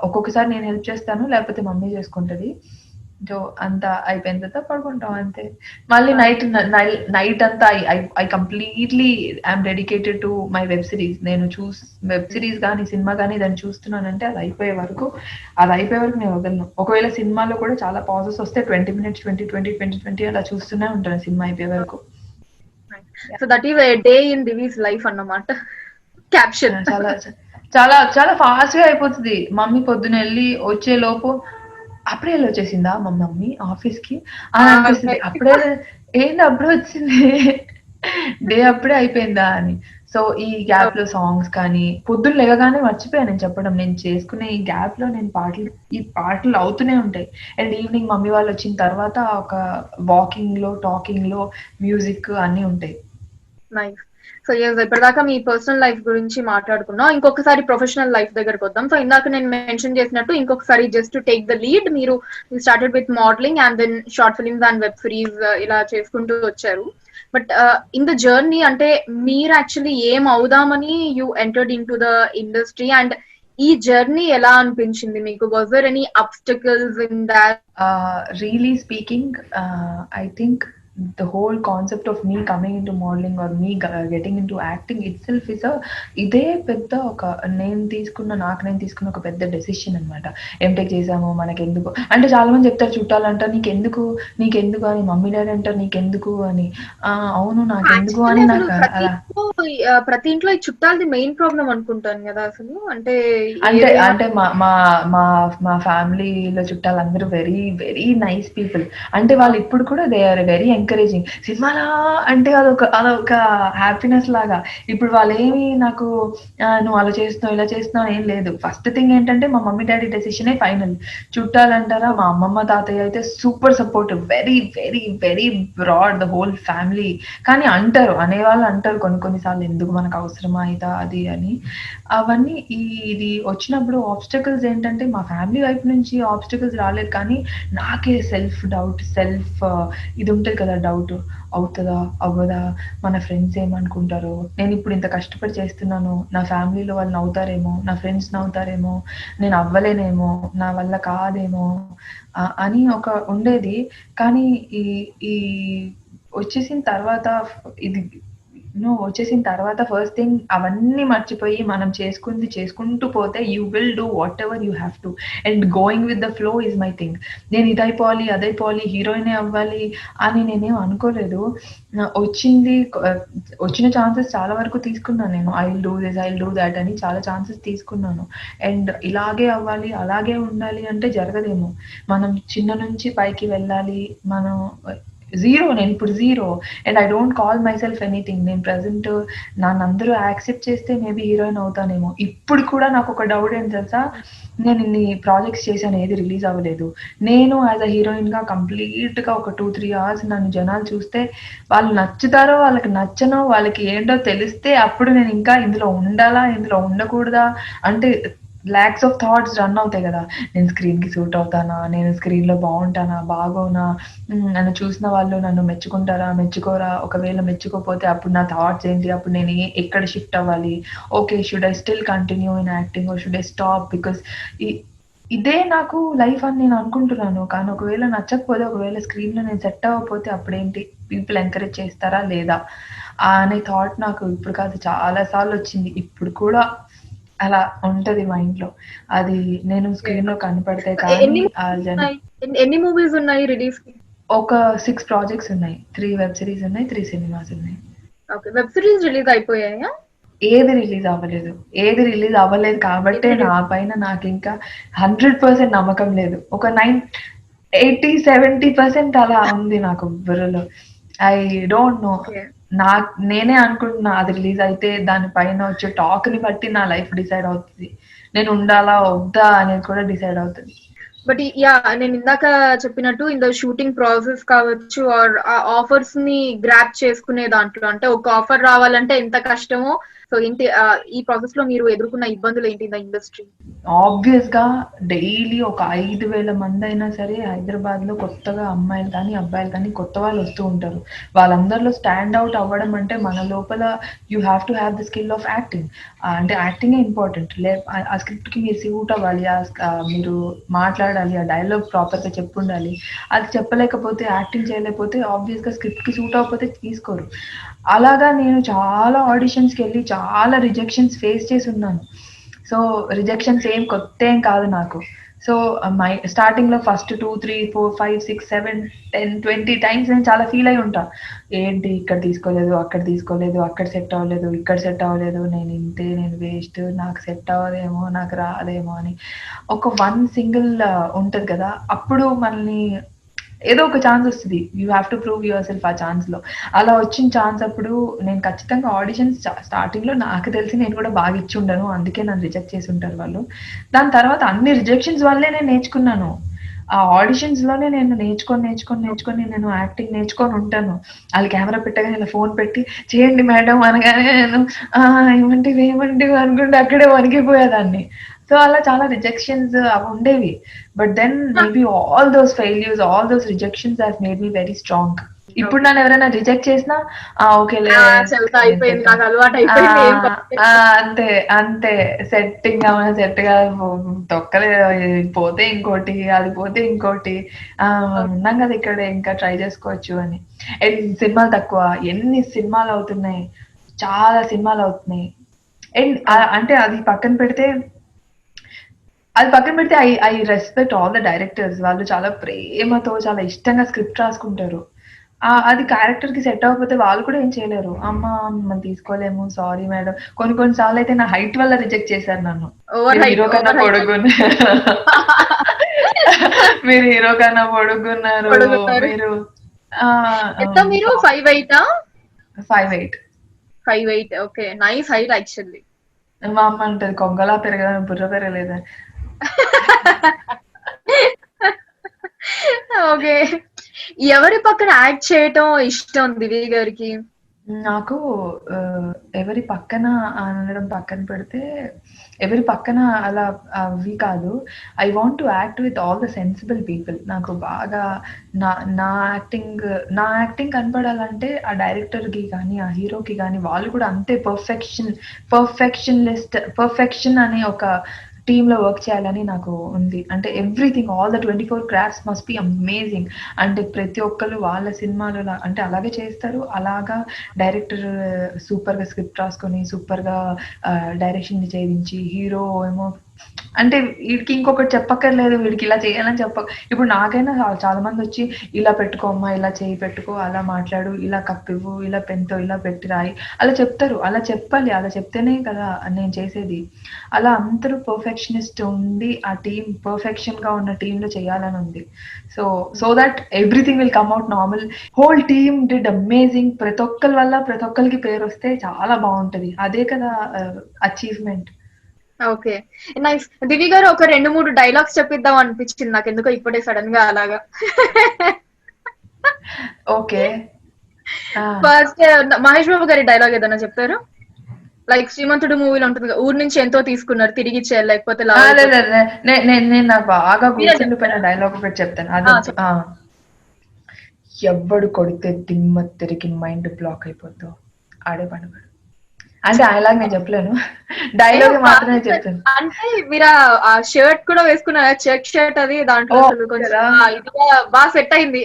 ఒక్కొక్కసారి నేను హెల్ప్ చేస్తాను. లేకపోతే మమ్మీ చేసుకుంటది. సో, అంతా అయిపోయిన తర్వాత పడుకుంటాం అంతే. మళ్ళీ నైట్ అంతా I completely yam dedicated to my web series. నేను వెబ్ సీరీస్ గాని, సినిమా గాని దాన్ని చూస్తున్నానంటే అది అయిపోయే వరకు నేను వదలను. ఒకవేళ సినిమాలో కూడా చాలా పాజెస్ వస్తే 20 మినిట్స్, 20 అలా చూస్తూనే ఉంటాను సినిమా అయిపోయే వరకు. So that is a day in Divi's life అన్నమాట. క్యాప్షన్. చాలా చాలా చాలా ఫాస్ట్‌గా అయిపోతది. మమ్మీ పొద్దునెళ్ళి వచ్చేలోపు అప్పుడే ఎళ్ళొచ్చేసిందా మా మమ్మీ ఆఫీస్‌కి అని అనిపిస్తది. ఏంది అప్పుడే వచ్చింది. డే అప్పుడే అయిపోయిందా అని. సో, ఈ గ్యాప్‌లో సాంగ్స్ కానీ, పొద్దున్న లెగగానే మర్చిపోయాను నేను చెప్పడం. నేను చేసుకునే ఈ గ్యాప్‌లో ఈ పాటలు అవుతూనే ఉంటాయి. అండ్ ఈవినింగ్ మమ్మీ వాళ్ళొచ్చిన తర్వాత ఒక వాకింగ్‌లో, టాకింగ్‌లో మ్యూజిక్ అన్నీ ఉంటాయి. నైస్. సో ఇప్పటిదాకా మీ పర్సనల్ లైఫ్ గురించి మాట్లాడుకున్నాం. ఇంకొకసారి ప్రొఫెషనల్ లైఫ్ దగ్గరకు వద్దాం. సో ఇందాక నేను మెన్షన్ చేసినట్టు ఇంకొకసారి just to take the lead మీరు started with modelling and then short films and web series ఇలా చేసుకుంటూ వచ్చారు. బట్ ఇన్ ద జర్నీ అంటే మీరు యాక్చువల్లీ ఏం అవుదామని you entered in to the industry and ఈ జర్నీ ఎలా అనిపించింది మీకు? Was there any obstacles in that? Really speaking, I think the whole concept of me coming into modeling or me getting into acting itself is ఇదే పెద్ద నాకు నేను తీసుకున్న ఒక పెద్ద డెసిషన్ అనమాట. ఎంటెక్ చేసాము మనకెందుకు అంటే చాలా మంది చెప్తారు చుట్టాలంటారు నీకెందుకు అని, మమ్మీ డాడీ అంటారు నీకెందుకు అని. అవును నాకెందుకు యాక్చువల్లీ అని అసలు నాకు అలా ప్రతి ఇంట్లో ఈ చుట్టాలది మెయిన్ ప్రాబ్లం అనుకుంటాను కదా అసలు. అంటే అంటే ఏదేమో అంటే మా మా మా మా ఫ్యామిలీలో చుట్టాలందరూ వెరీ వెరీ నైస్ పీపుల్. అంటే వాళ్ళు ఇప్పుడు కూడా దే ఆర్ వెరీ ఎంకరేజింగ్. సినిమాలా అంటే అదొక హ్యాపీనెస్ లాగా. ఇప్పుడు వాళ్ళేమి నాకు నువ్వు అలా చేస్తున్నావు, ఇలా చేస్తున్నావు ఏం లేదు. ఫస్ట్ థింగ్ ఏంటంటే మా మమ్మీ డాడీ డెసిషనే ఫైనల్. చుట్టాలంటారా మా అమ్మమ్మ, తాతయ్య అయితే super supportive. Very very very broad the whole family. కానీ అనేవాళ్ళు అంటారు కొన్ని సార్లు ఎందుకు మనకు అవసరమా ఇదా అది అని. అవన్నీ ఇది వచ్చినప్పుడు ఆబ్స్టకల్స్ ఏంటంటే మా ఫ్యామిలీ వైపు నుంచి ఆబ్స్టకల్స్ రాలేదు. కానీ నాకే సెల్ఫ్ డౌట్ ఇది ఉంటది కదా డౌట్. అవుతదా? అవ్వదా? మన ఫ్రెండ్స్ ఏమనుకుంటారో? నేను ఇప్పుడు ఇంత కష్టపడి చేస్తున్నాను. నా ఫ్యామిలీలో వాళ్ళు నవ్వుతారేమో, నా ఫ్రెండ్స్ నవ్వుతారేమో, నేను అవ్వలేనేమో, నా వల్ల కాదేమో అని ఒక ఉండేది. కానీ ఈ ఈ వచ్చేసిన తర్వాత ఇది వచ్చేసిన తర్వాత ఫస్ట్ థింగ్ అవన్నీ మర్చిపోయి మనం చేసుకుంటూ పోతే you will do what ever you have to. And going with the flow is my thing. నేను ఇదైపోవాలి, అదైపోవాలి, హీరోయినే అవ్వాలి అని నేనేం అనుకోలేదు. వచ్చిన ఛాన్సెస్ చాలా వరకు తీసుకున్నాను నేను. I will do this, I will do that అని చాలా ఛాన్సెస్ తీసుకున్నాను. అండ్ ఇలాగే అవ్వాలి, అలాగే ఉండాలి అంటే జరగదేమో. మనం చిన్న నుంచి పైకి వెళ్ళాలి. నేను ఇప్పుడు zero and I don't call my self anything. నేను ప్రెజెంట్ నన్నందరూ యాక్సెప్ట్ చేస్తే మేబీ హీరోయిన్ అవుతానేమో. ఇప్పుడు కూడా నాకు ఒక డౌట్ ఏంటి తెలుసా, నేను ఇన్ని ప్రాజెక్ట్స్ చేశాను, ఏది రిలీజ్ అవ్వలేదు. నేను యాజ్ అ హీరోయిన్గా కంప్లీట్గా ఒక 2-3 అవర్స్ నన్ను జనాలు చూస్తే వాళ్ళు నచ్చుతారో వాళ్ళకి నచ్చనో వాళ్ళకి ఏంటో తెలిస్తే అప్పుడు నేను ఇంకా ఇందులో ఉండాలా, ఇందులో ఉండకూడదా అంటే లాక్స్ ఆఫ్ థాట్స్ రన్ అవుతాయి కదా. నేను స్క్రీన్ కి సూట్ అవుతానా, నేను స్క్రీన్ లో బాగుంటానా, బాగోనా, నన్ను చూసిన వాళ్ళు నన్ను మెచ్చుకుంటారా, మెచ్చుకోరా, ఒకవేళ మెచ్చుకోకపోతే అప్పుడు నా థాట్స్ ఏంటి, అప్పుడు నేను ఎక్కడ షిఫ్ట్ అవ్వాలి, okay should I still continue in acting are should I stop, because ఇదే నాకు లైఫ్ అని నేను అనుకుంటున్నాను. కానీ ఒకవేళ నచ్చకపోతే, ఒకవేళ స్క్రీన్ లో నేను సెట్ అవ్వకపోతే అప్పుడేంటి, పీపుల్ ఎంకరేజ్ చేస్తారా లేదా అనే థాట్ నాకు ఇప్పుడు కాదు చాలా సార్లు వచ్చింది. ఇప్పుడు కూడా అలా ఉంటది మైండ్ లో. అది నేను స్క్రీన్ లో కనపడితే కానీ ఎన్ని ఆ movies జన ఉన్నాయి? ఎన్ని మూవీస్ ఉన్నాయి రిలీజ్ కి? ఒక 6 ప్రాజెక్ట్స్ ఉన్నాయి, 3 వెబ్ సిరీస్ ఉన్నాయి, 3 సినిమాస్ ఉన్నాయి. ఓకే, వెబ్ సిరీస్ రిలీజ్ అయిపోయాయా? ఏది రిలీజ్ అవ్వలేదు కాబట్టే నా పైన నాకు ఇంకా 100% నమ్మకం లేదు. ఒక 80-70% అలా ఉంది నాకు బుర్రలో. I don't know. ఓకే. నేనే అనుకుంటున్నా అది రిలీజ్ అయితే దానిపైన వచ్చే టాక్ ని బట్టి నా లైఫ్ డిసైడ్ అవుతుంది. నేను ఉండాలా వద్దా అనేది కూడా డిసైడ్ అవుతుంది. బట్ యా, నేను ఇందాక చెప్పినట్టు ఇన్ ద షూటింగ్ ప్రాసెస్ కావచ్చు ఆర్ ఆ ఆఫర్స్ ని గ్రాప్ చేసుకునే దాంట్లో, అంటే ఒక ఆఫర్ రావాలంటే ఎంత కష్టమో, సో ఏంటి ఈ ప్రాసెస్ లో మీరు ఎదుర్కొన్న ఇబ్బందులు ఏంటి ఇన్ ద ఇండస్ట్రీ? ఆబ్వియస్ గా డైలీ ఒక 5,000 మంది అయినా సరే హైదరాబాద్ లో కొత్తగా అమ్మాయిలు కానీ అబ్బాయిలు కానీ కొత్త వాళ్ళు వస్తూ ఉంటారు. వాళ్ళందరిలో స్టాండ్ అవుట్ అవ్వడం అంటే మన లోపల you have to have the skill of acting. అంటే యాక్టింగే ఇంపార్టెంట్. ఆ స్క్రిప్ట్ కి మీరు సూట్ అవ్వాలి, మీరు మాట్లాడాలి, ఆ డైలాగ్ ప్రాపర్ గా చెప్పుండాలి. అది చెప్పలేకపోతే, యాక్టింగ్ చేయలేకపోతే ఆబ్వియస్ గా స్క్రిప్ట్ కి సూట్ అవ్వకపోతే తీసుకోరు. అలాగా నేను చాలా ఆడిషన్స్ కి వెళ్ళి చాలా రిజెక్షన్స్ ఫేస్ చేసి ఉన్నాను. సో రిజెక్షన్స్ ఏం కొత్త ఏం కాదు నాకు. సో స్టార్టింగ్ లో ఫస్ట్ 2, 3, 4, 5, 6, 7, 10, 20 టైమ్స్ నేను చాలా ఫీల్ అయి ఉంటా. ఏంటి ఇక్కడ తీసుకోలేదు, అక్కడ తీసుకోలేదు, అక్కడ సెట్ అవ్వలేదు, ఇక్కడ సెట్ అవ్వలేదు, నేను ఇంతే, నేను వేస్ట్, నాకు సెట్ అవ్వదేమో, నాకు రాదేమో అని. ఒక వన్ సింగిల్ ఉంటది కదా, అప్పుడు మనల్ని ఏదో ఒక ఛాన్స్ వస్తుంది. You have to prove your self ఆ ఛాన్స్ లో. అలా వచ్చిన ఛాన్స్ అప్పుడు నేను ఖచ్చితంగా ఆడిషన్స్ స్టార్టింగ్ లో నాకు తెలిసి నేను కూడా బాగా ఇచ్చి ఉండను, అందుకే నన్ను రిజెక్ట్ చేసి ఉంటారు వాళ్ళు. దాని తర్వాత అన్ని రిజెక్షన్స్ వల్లే నేను నేర్చుకున్నాను. ఆ ఆడిషన్స్ లోనే నేను నేర్చుకొని నేను యాక్టింగ్ నేర్చుకొని ఉంటాను. వాళ్ళు కెమెరా పెట్టగానే ఇలా ఫోన్ పెట్టి చేయండి మేడం అనగానే నేను ఏమంటివి అనుకుంటే అక్కడే వణికిపోయేదాన్ని. సో అలా చాలా రిజెక్షన్స్ అవి ఉండేవి. But then maybe all those failures, all those rejections have made me very strong. ఇప్పుడు నన్ను ఎవరైనా రిజెక్ట్ చేసినా ఓకేలే, చదువుతా అయిపోయింది, నాకు అలవాటు అయిపోయింది, ఏం అంతే అంతే, సెట్టింగ్ సెట్ గా తొక్కలే, పోతే ఇంకోటి, అది పోతే ఇంకోటి, ఉన్నాం కదా ఇక్కడ ఇంకా ట్రై చేసుకోవచ్చు అని. అండ్ సినిమాలు తక్కువ, ఎన్ని సినిమాలు అవుతున్నాయి, చాలా సినిమాలు అవుతున్నాయి. అండ్ అంటే అది పక్కన పెడితే I respect all the directors. వాళ్ళు చాలా ప్రేమతో చాలా ఇష్టంగా స్క్రిప్ట్ రాసుకుంటారు. అది క్యారెక్టర్ కి సెట్ అవ్వకపోతే వాళ్ళు కూడా ఏం చేయలేరు. అమ్మా మనం తీసుకోలేము, సారీ మేడం. కొన్ని సార్లు అయితే నా హైట్ వల్ల రిజెక్ట్ చేశారు నన్ను. మీరు హీరో కన్నా పొడుగున్నారు, మీరు ఎంత, మీరు 5'8"? 5'8". 5'8", ఓకే, నైస్ హైట్ యాక్చువల్లీ. మా అమ్మ అంటది కొంగలా పెరగదని, బుర్ర పెరగలేదని. ఓకే, ఎవరి పక్కన యాక్ట్ చేయటం ఇష్టం దివి గారికి? నాకు ఎవరి పక్కన అనడం పక్కన పెడితే, ఎవరి పక్కన అలా అవి కాదు. I want to act with all the sensible people. నాకు బాగా నా యాక్టింగ్ కనపడాలంటే ఆ డైరెక్టర్కి కానీ ఆ హీరోకి కానీ వాళ్ళు కూడా అంతే పర్ఫెక్షన్ అనే ఒక టీమ్ లో వర్క్ చేయాలని నాకు ఉంది. అంటే everything, all the 24 crafts must be amazing. అంటే ప్రతి ఒక్కరు వాళ్ళ సినిమాలు అంటే అలాగే చేస్తారు. అలాగా డైరెక్టర్ సూపర్ గా స్క్రిప్ట్ రాసుకొని సూపర్ గా డైరెక్షన్ ని చేయించి, హీరో ఏమో అంటే వీడికి ఇంకొకటి చెప్పక్కర్లేదు, వీడికి ఇలా చేయాలని ఇప్పుడు నాకైనా చాలా మంది వచ్చి ఇలా పెట్టుకోమ్మా, ఇలా చేయి పెట్టుకో, అలా మాట్లాడు, ఇలా కప్పివ్వు, ఇలా పెన్తో ఇలా పెట్టి రాయి, అలా చెప్తారు. అలా చెప్పాలి, అలా చెప్తేనే కదా నేను చేసేది. అలా అందరూ పర్ఫెక్షనిస్ట్ ఉండి ఆ టీం పర్ఫెక్షన్ గా ఉన్న టీమ్ లో చేయాలని ఉంది. So that everything will come out normal. Whole team did amazing. ప్రతి ఒక్కరి వల్ల ప్రతి ఒక్కరికి పేరు వస్తే చాలా బాగుంటది. అదే కదా అచీవ్మెంట్. Okay, nice. దివి గారు ఒక 2-3 డైలాగ్స్ చెప్పిద్దాం అనిపించింది నాకు ఎందుకో ఇప్పుడే సడన్ గా అలాగా. ఓకే, ఫస్ట్ మహేష్ బాబు గారి డైలాగ్ ఏదైనా చెప్తారు? లైక్ శ్రీమంతుడు మూవీలో ఉంటుంది కదా, ఊరు నుంచి ఎంతో తీసుకున్నారు తిరిగి ఇచ్చేయాలి లేకపోతే ఆ, లేదు, లావైపోతారు. లేదు, నేను నాకు బాగా మీరే గుర్తుండిపోయిన చెప్తారా? డైలాగ్ ఒకటి చెప్తాను. చెప్పండి. ఎవ్వడు కొడితే దిమ్మ తిరిగి మైండ్ బ్లాక్ అయిపోతావు ఆడే పండుగడు. అంటే ఆయనలాగా నేను చెప్పలేను, డైలాగ్ మాత్రమే చెప్తాను. అంటే మీరు ఆ షర్ట్ కూడా వేసుకున్నారా, చెక్ షర్ట్ అది, దాంట్లో ఓ అసలు కొంచెం కదా. ఇది బాగా సెట్ అయింది.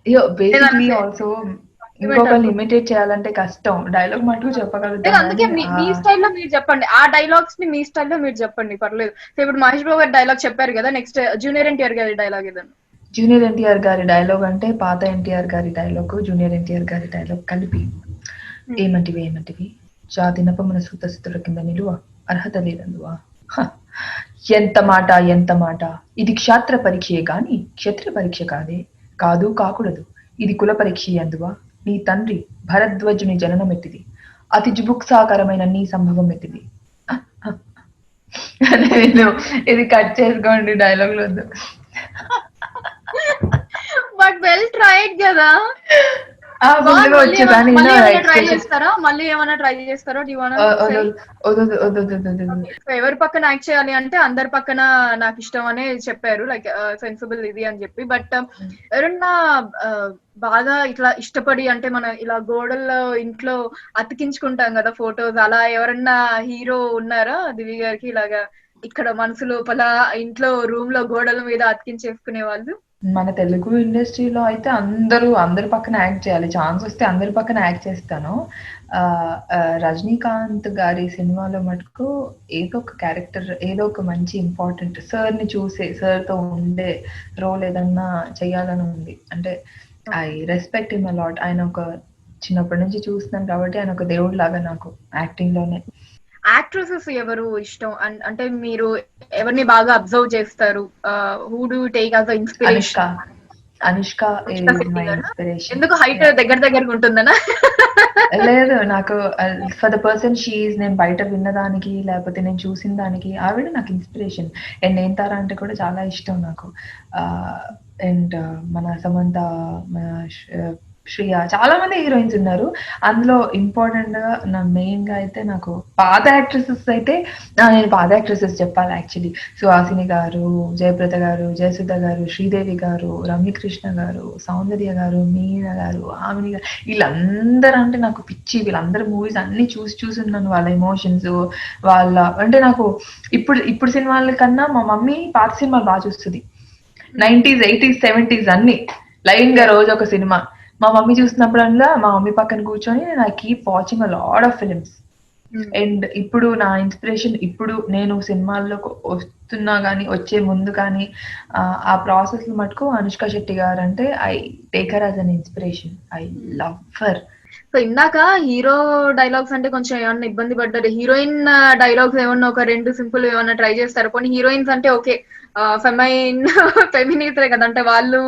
అయ్యో, నేను అలా బేసిక్లీ ఆల్సో కాంప్లిమెంట్ ఇంకొకరిని అనుకుంటున్నాను. ఇమిటేట్ చేయాలంటే కష్టం. డైలాగ్ మటుకు నేను చెప్పగలుగుతాం అందుకే కానీ మీ స్టైల్లో మీరు చెప్పండి, ఆ డైలాగ్స్ ని మీ స్టైల్లో మీరు చెప్పండి, పర్లేదు. సో ఇప్పుడు మహేష్ బాబు గారి డైలాగ్ చెప్పారు కదా, నెక్స్ట్ జూనియర్ ఎన్టీఆర్ గారి డైలాగ్ ఏదన్నా. జూనియర్ ఎన్టీఆర్ గారి డైలాగ్ అంటే పాత ఎన్టీఆర్ గారి డైలాగ్, జూనియర్ ఎన్టీఆర్ గారి డైలాగ్ కలిపి. ఏమంటివి జాతినప మన సూతస్థుల కింద నిలువ అర్హత లేదందువా. హ, ఎంత మాట. ఇది క్షాత్ర పరీక్షయే గాని క్షత్రియ పరీక్ష కాదు కాకూడదు. ఇది కుల పరీక్ష అందువా. నీ తండ్రి భరద్వాజుని జననం ఎట్టిది, అతి జుభుక్సాకరమైన నీ సంభవం ఎట్టిది. ఇది కట్ చేసుకోండి, డైలాగ్ వద్దు. బట్ వెల్ ట్రైడ్ కదా. ఫుల్గా వచ్చు కానీ మళ్ళీ ఏమైనా ట్రై చేస్తారా? ఎవరి పక్కన యాక్ట్ చేయాలి అంటే అందరి పక్కన నాకు ఇష్టం అనే చెప్పారు, లైక్ సెన్సిబుల్ ఇది అని చెప్పి. బట్ ఎవరన్నా బాగా ఇట్లా ఇష్టపడి, అంటే మనం ఇలా గోడల్లో ఇంట్లో అతికించుకుంటాం కదా ఫొటోస్, అలా ఎవరన్నా హీరో ఉన్నారా దివి గారికి ఇలాగా ఇక్కడ మనసు లోపల ఇంట్లో రూమ్ లో గోడల మీద అతికించేసుకునే వాళ్ళు? మన తెలుగు ఇండస్ట్రీలో అయితే అందరి పక్కన యాక్ట్ చేయాలి. ఛాన్స్ వస్తే అందరి పక్కన యాక్ట్ చేస్తాను. రజనీకాంత్ గారి సినిమాలో మటుకు ఏదో ఒక క్యారెక్టర్, ఏదో ఒక మంచి ఇంపార్టెంట్ సార్ని చూసే, సార్తో ఉండే రోల్ ఏదన్నా చెయ్యాలని ఉంది. అంటే ఐ రెస్పెక్ట్ హిమ్ అలాట్. ఆయన ఒక చిన్నప్పటి నుంచి చూస్తున్నాను కాబట్టి ఆయన ఒక దేవుడు లాగా నాకు యాక్టింగ్ లోనే. యాక్ట్రెసెస్ ఎవరు ఇష్టం? అంటే మీరు ఎవరిని బాగా అబ్జర్వ్ చేస్తారు? Who do take as inspiration? Anushka is my inspiration. ఎందుకు హైట్ దగ్గరగా ఉంటుందనా? లేదు, నాకు ఫర్ ద పర్సన్ షీఈస్, నేను బయట విన్నదానికి లేకపోతే నేను చూసిన దానికి ఆవిడ నాకు ఇన్స్పిరేషన్. అండ్ నేను తారా అంటే కూడా చాలా ఇష్టం నాకు. అండ్ మన సమంత, మన శ్రియ, చాలా మంది హీరోయిన్స్ ఉన్నారు. అందులో ఇంపార్టెంట్ గా మెయిన్ గా అయితే నాకు పాత యాక్ట్రెసెస్ అయితే, నేను పాత యాక్ట్రెసెస్ చెప్పాలి యాక్చువల్లీ. సుహాసిని గారు, జయప్రద గారు, జయసుధ గారు, శ్రీదేవి గారు, రమ్యకృష్ణ గారు, సౌందర్య గారు, మీనా గారు, ఆమిని గారు, వీళ్ళందరూ అంటే నాకు పిచ్చి. వీళ్ళందరూ మూవీస్ అన్ని చూసి ఉన్నాను. వాళ్ళ ఎమోషన్స్, వాళ్ళ అంటే నాకు ఇప్పుడు సినిమాల కన్నా మా మమ్మీ పాత సినిమాలు బాగా చూస్తుంది. 90s, 80s, 70s అన్ని లైన్ గా రోజు ఒక సినిమా. మా మమ్మీ చూసినప్పుడల్లా మా మమ్మీ పక్కన కూర్చొని I keep watching a lot of films. And ఇప్పుడు నా ఇన్స్పిరేషన్, ఇప్పుడు నేను సినిమాల్లో వస్తున్నా కానీ వచ్చే ముందు కానీ ఆ ప్రాసెస్ మటుకు అనుష్క శెట్టి గారు అంటే I take her as an inspiration. I love her. So ఇందాక హీరో డైలాగ్స్ అంటే కొంచెం ఏమన్నా ఇబ్బంది పడ్డారు. హీరోయిన్ డైలాగ్స్ ఏమన్నా ఒక 2 సింపుల్ ఏమన్నా ట్రై చేస్తారు? కొన్ని హీరోయిన్స్ అంటే ఓకే, ఫెమినిస్టే కదా, అంటే వాళ్ళు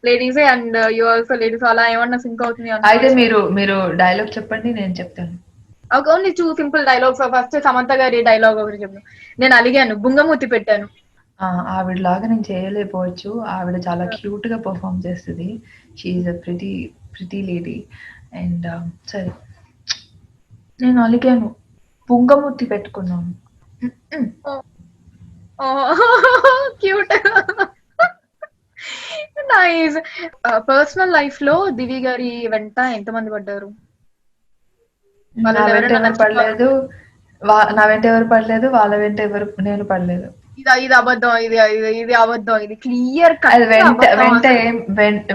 లేడీసే అండ్ యు ఆల్సో లేడీస్, అలా ఏమన్నా సింక్ అవుతుంది? అయితే మీరు డైలాగ్ చెప్పండి, నేను చెప్తాను. Only 2 simple dialogues. First Samantha గారి డైలాగ్ ఒకటి చెప్పు. నేను అలిగాను, బుంగమూతి పెట్టాను. ఆవిడ లాగా నేను చేయలేకపోవచ్చు. ఆవిడ చాలా క్యూట్ గా పర్ఫామ్ చేస్తుంది. She is a pretty lady. And సరే, నేను అలిగాను, బుంగమూతి పెట్టుకున్నాను. క్యూట్. నైస్. పర్సనల్ లైఫ్ లో దివి గారి వెంట ఎంతమంది పడ్డారు? నా వెంట ఎవరు పడలేదు, నా వెంట ఎవరు పడలేదు, వాళ్ళ వెంట నేను పడలేదు. ఇది అబద్ధం, ఇది అబద్ధం, ఇది క్లియర్ అది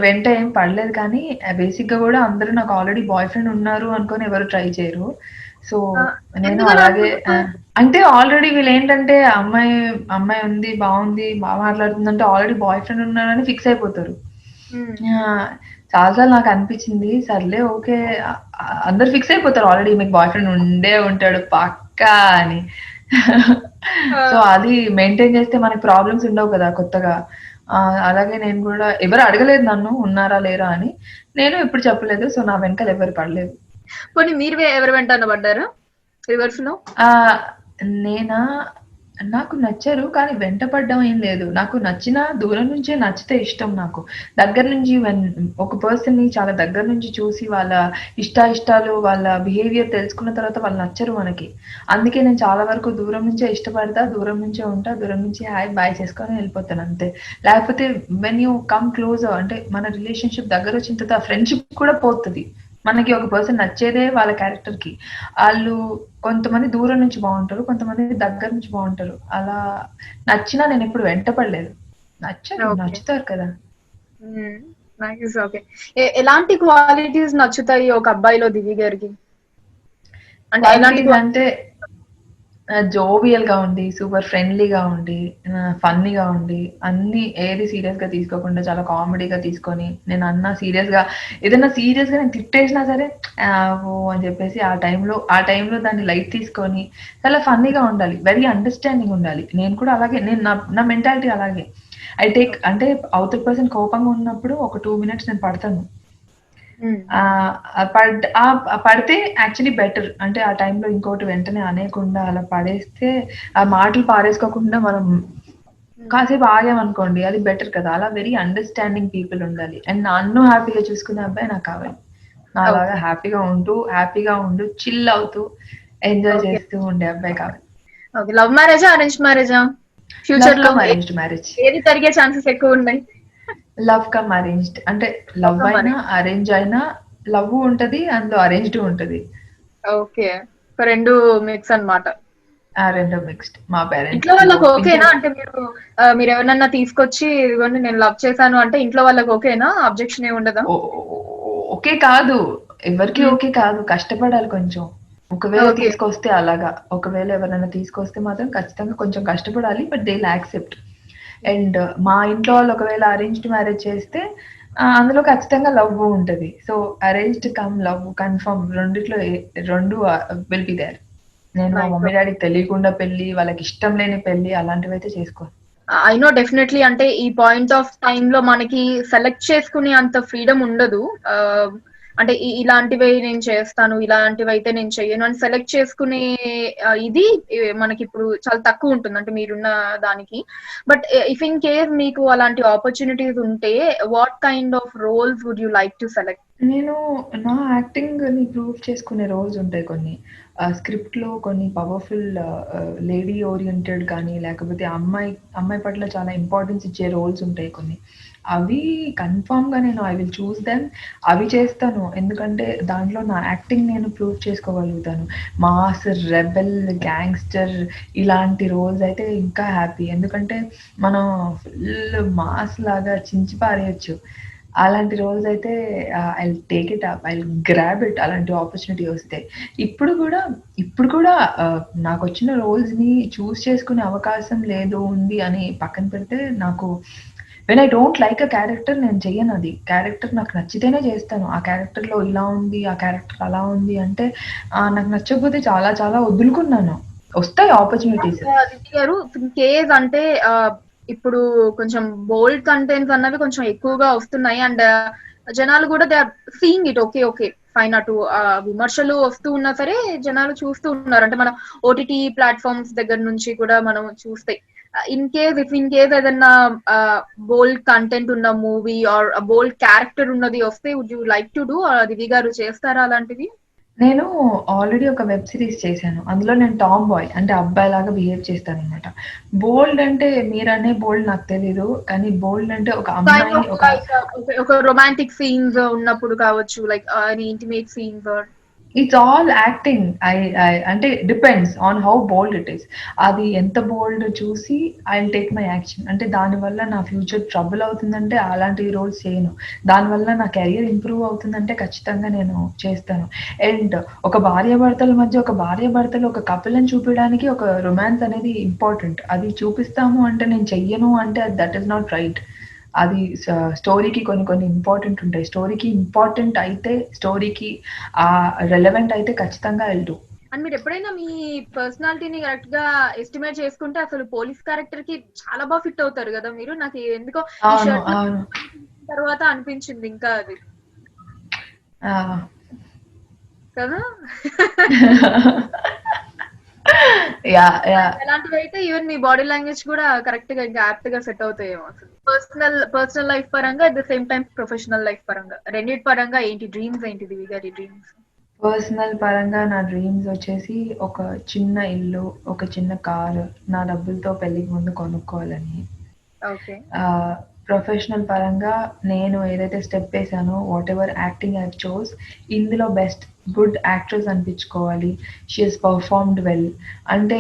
వెంట ఏం పడలేదు. కానీ బేసిక్ గా కూడా అందరూ నాకు ఆల్రెడీ బాయ్ ఫ్రెండ్ ఉన్నారు అనుకొని ఎవరు ట్రై చేయరు. సో నేను అలాగే, అంటే ఆల్రెడీ వీళ్ళు ఏంటంటే అమ్మాయి ఉంది, బాగుంది, బాగా మాట్లాడుతుందంటే ఆల్రెడీ బాయ్ ఫ్రెండ్ ఉన్నారని ఫిక్స్ అయిపోతారు. చాలాసార్లు నాకు అనిపించింది, సర్లే ఓకే, అందరు ఫిక్స్ అయిపోతారు ఆల్రెడీ మీకు బాయ్ ఫ్రెండ్ ఉంటాడు పక్కా అని. సో అది మెయింటైన్ చేస్తే మనకి ప్రాబ్లమ్స్ ఉండవు కదా కొత్తగా. అలాగే నేను కూడా, ఎవరు అడగలేదు నన్ను ఉన్నారా లేరా అని, నేను ఎప్పుడు చెప్పలేదు. సో నా వెనకాల ఎవరు పడలేదు. పోనీ మీరు ఎవరి వెంట పడ్డారా రివర్స్ లో? నేనా, నాకు నచ్చరు. కానీ వెంట పడడం ఏం లేదు. నాకు నచ్చినా దూరం నుంచే నచ్చితే ఇష్టం నాకు. దగ్గర నుంచి ఒక పర్సన్‌ని చాలా దగ్గర నుంచి చూసి వాళ్ళ ఇష్టాలు, వాళ్ళ బిహేవియర్ తెలుసుకున్న తర్వాత వాళ్ళు నచ్చరు మనకి. అందుకే నేను చాలా వరకు దూరం నుంచే ఇష్టపడతా. దూరం నుంచే ఉంటా. దూరం నుంచి హాయ్, బాయ్ చేసుకొని వెళ్ళిపోతాను అంతే. లేకపోతే వెన్ యూ కమ్ క్లోజర్ అంటే మన రిలేషన్‌షిప్ దగ్గరొచ్చిన తర్వాత ఫ్రెండ్‌షిప్ కూడా పోతది. మనకి ఒక పర్సన్ నచ్చేదే వాళ్ళ క్యారెక్టర్‌కి. ఆళ్ళు కొంతమంది దూరం నుంచి బావుంటారు. కొంతమంది దగ్గర నుంచి బావుంటారు. అలా నచ్చినా నేనెప్పుడు వెంట పడలేదు. ఓకే. నచ్చుతారు కదా! నైస్. ఓకే. ఎలాంటి క్వాలిటీస్ నచ్చుతాయి ఒక అబ్బాయిలో దివి గారికి? అంటే ఎలాంటి క్వాలిటీస్ అంటే జోవియల్‌గా ఉండి, సూపర్ ఫ్రెండ్లీగా ఉండి, ఫన్నీగా ఉండి, అన్నీ ఏది సీరియస్‌గా తీసుకోకుండా చాలా కామెడీగా తీసుకొని, నేనన్నా సీరియస్‌గా ఏదైనా సీరియస్‌గా నేను తిట్టేసినా సరే, ఓహ్! అని చెప్పేసి ఆ టైంలో దాన్ని లైట్ తీసుకొని, చాలా ఫన్నీగా ఉండాలి. వెరీ అండర్‌స్టాండింగ్ ఉండాలి. నేను కూడా అలాగే నా మెంటాలిటీ అలాగే. అంటే అవతల పర్సన్ కోపంగా ఉన్నప్పుడు ఒక 2 మినిట్స్ నేను పడతాను. హ్మ్. పడితే యాక్చువల్లీ బెటర్. అంటే ఆ టైంలో ఇంకోటి వెంటనే అనేయకుండా అలా పడేస్తే, ఆ మాటలు పారేసుకోకుండా మనం హ్మ్. కాసేపు ఆగామనుకోండి అది బెటర్ కదా! అలా వెరీ అండర్‌స్టాండింగ్ పీపుల్ ఉండాలి. అండ్ నన్ను హ్యాపీగా చూసుకునే అబ్బాయి నాకు కావాలి. నాలాగా ఓకే. హ్యాపీగా ఉంటూ, చిల్ అవుతూ, ఎంజాయ్ ఓకే. చేస్తూ ఉండే అబ్బాయి కావాలి. ఓకే. లవ్ మ్యారేజా? అరేంజ్డ్ మ్యారేజా? లవ్ ఫ్యూచర్‌లో కమ్ అరేంజ్డ్ మ్యారేజ్. ఏది జరిగే ఛాన్సెస్ ఎక్కువున్నాయి? Love come arranged. అంటే లవ్ లవ్ కమ్ అయినా, అరేంజ్. అరేంజ్ అయినా లవ్వు ఉంటది. అందులో అరేంజ్డ్ ఉంటది. ఓకే. ఒక 2 మిక్స్ అన్నమాట. ఆ! 2 మిక్స్డ్. మా ఇంట్లో పేరెంట్స్‌కి వాళ్ళకి ఓకేనా? ఒప్పించారు. అంటే మీరెవరినన్నా తీసుకొచ్చి ఇదిగోండి నేను లవ్ చేశాను అంటే ఇంట్లో వాళ్ళకి ఓకేనా? అబ్జెక్షన్ ఏమి ఉండదా? ఓ ఓకే కాదు. ఎవరికీ హ్మ్. ఓకే కాదు. కష్టపడాలి కొంచెం. ఒకవేళ ఓకే. తీసుకొస్తే అలాగా. ఒకవేళ ఎవరైనా తీసుకొస్తే మాత్రం ఖచ్చితంగా కొంచెం కష్టపడాలి. But they will accept. హ్మ్. అండ్ మా ఇంట్లో వాళ్ళు ఒకవేళ అరేంజ్డ్ మ్యారేజ్ చేస్తే అందులో ఖచ్చితంగా లవ్వు ఉంటది. So, arranged come love confirm రెండిట్లో 2 విల్ బి దేర్. నేను మా నైస్. మమ్మీ డ్యాడీకి తెలియకుండా పెళ్లి, వాళ్ళకి ఇష్టం లేని పెళ్లి అలాంటివైతే చేసుకోను. ఐ నో డెఫినైట్‌లీ అంటే ఈ పాయింట్ ఆఫ్ టైమ్‌లో మనకి సెలెక్ట్ చేసుకునే అంత ఫ్రీడమ్ ఉండదు. అంటే ఇలాంటివే నేను చేస్తాను. ఇలాంటివైతే నేను చెయ్యను అని సెలెక్ట్ చేసుకునే ఇది మనకిప్పుడు చాలా తక్కువుంటుంది. అంటే మీరున్న దానికి. బట్ ఇఫ్ ఇన్ కేస్ మీకు అలాంటి ఆపర్చునిటీస్ ఉంటే what kind of roles would you like to select? నేను నా యాక్టింగ్‌ని ప్రూవ్ చేసుకునే రోల్స్ ఉంటాయి కొన్ని. స్క్రిప్ట్‌లో కొన్ని పవర్‌ఫుల్ లేడీ ఓరియెంటెడ్ కానీ, లేకపోతే అమ్మాయి పట్ల చాలా ఇంపార్టెన్స్ ఇచ్చే రోల్స్ ఉంటాయి కొన్ని. అవి కన్ఫర్మ్‌గా నేను ఐ విల్ చూస్ దెమ్. అవి చేస్తాను. ఎందుకంటే దాంట్లో నా యాక్టింగ్ నేను ప్రూవ్ చేసుకోగలుగుతాను. మాస్, రెబెల్, గ్యాంగ్‌స్టర్ ఇలాంటి రోల్స్ అయితే ఇంకా హ్యాపీ. ఎందుకంటే మనం ఫుల్ మాస్ లాగా చించి పారేయొచ్చు. అలాంటి రోల్స్ అయితే I'll take it up. I'll grab it అలాంటి ఆపర్చునిటీ వస్తే. ఇప్పుడు గూడా ఇప్పుడు కూడా నాకొచ్చిన రోల్స్‌ని చేసుకునే అవకాశం లేదు, ఉంది అని పక్కన పెడితే నాకు when I don't like a character నేను చెయ్యనది. క్యారెక్టర్ నాకు నచ్చితేనే చేస్తాను. ఆ క్యారెక్టర్‌లో ఇలా ఉంది, ఆ క్యారెక్టర్ అలా ఉంది అంటే నాకు నచ్చకపోతే చాలా చాలా వదులుకున్నాను. వస్తాయి ఆపర్చునిటీస్. దివ్య గారు ఇన్ కేస్ అంటే ఇప్పుడు కొంచెం బోల్డ్ కంటెంట్స్ అన్నవి కొంచెం ఎక్కువగా వస్తున్నాయి అండ్ జనాలు కూడా they are seeing it. Okay. Okay. Fine. అటు విమర్శలు వస్తూ ఉన్నా సరే జనాలు చూస్తూ ఉన్నారు. అంటే మన ఓటీటీ ప్లాట్‌ఫార్మ్స్ దగ్గర నుంచి కూడా మనం చూస్తే ఇన్ కేస్ ఏదన్నా బోల్డ్ కంటెంట్ ఉన్న మూవీ ఆర్ బోల్డ్ క్యారెక్టర్ ఉన్నది వస్తే would you like to do? Divi garu చేస్తారా అలాంటివి? నేను ఆల్రెడీ ఒక వెబ్ సీరీస్ చేశాను. అందులో నేను టామ్ బాయ్ అంటే అబ్బాయిలాగా బిహేవ్ చేస్తాననమాట. బోల్డ్ అంటే మీరనే బోల్డ్ నాకు తెలీదు. కానీ బోల్డ్ అంటే ఒక కైండ్ అమ్మాయి ఆఫ్ ఒక లైక్ ఒక రొమాంటిక్ సీన్స్ ఉన్నప్పుడు కావచ్చు. Like any intimate scenes or it's all acting. అంటే depends on how bold it is. అది ఎంత బోల్డ్ చూసి I will take my action. అంటే దానివల్ల నా ఫ్యూచర్ ట్రబుల్ అవుతుందంటే అలాంటి రోల్స్ చేయను. దానివల్ల నా కెరియర్ ఇంప్రూవ్ అవుతుందంటే ఖచ్చితంగా నేను చేస్తాను. అండ్ ఒక భార్యాభర్తల మధ్య ఒక భార్యాభర్తలు ఒక కపుల్‌ని చూపియడానికి ఒక రొమాన్స్ అనేది ఇంపార్టెంట్. అది చూపిస్తాము అంటే నేను చెయ్యను అంటే దట్ ఈస్ నాట్ రైట్. అది స్టోరీకి కొన్ని కొన్ని ఇంపార్టెంట్ ఉంటాయి. స్టోరీకి ఇంపార్టెంట్ అయితే స్టోరీకి రెలెవెంట్ అయితే ఖచ్చితంగా ఐ విల్ డూ. అండ్ మీరు ఎప్పుడైనా మీ పర్సనాలిటీని కరెక్ట్ గా ఎస్టిమేట్ చేసుకుంటే అసలు పోలీస్ క్యారెక్టర్ కి చాలా బాగా ఫిట్ అవుతారు కదా మీరు. నాకు ఎందుకో ఈ అవును. షర్ట్ లో అవును. తర్వాత అనిపించింది ఇంకా అది ఆ! కదా. యా యా ఎలాంటివి అయితే ఈవెన్ మీ బాడీ లాంగ్వేజ్ కూడా కరెక్ట్ గా ఇంకా యాప్ట్ గా సెట్ అవుతాయేమో అసలు. పర్సనల్ లైఫ్ పరంగా at the same time professional life పరంగా రెండిటి పరంగా ఏంటి డ్రీమ్స్, ఏంటి దివి గారి డ్రీమ్స్? పర్సనల్ పరంగా నా డ్రీమ్స్ వచ్చేసి ఒక చిన్న ఇల్లు, ఒక చిన్న కారు నా డబ్బులతో పెళ్ళికి ముందు కొనుక్కోవాలని. ఓకే. ప్రొఫెషనల్ పరంగా నేను ఏదైతే స్టెప్ వేసానో whatever acting I chose, ఇందులో బెస్ట్ గుడ్ యాక్ట్రెస్ అనిపించుకోవాలి. She has performed well. అంటే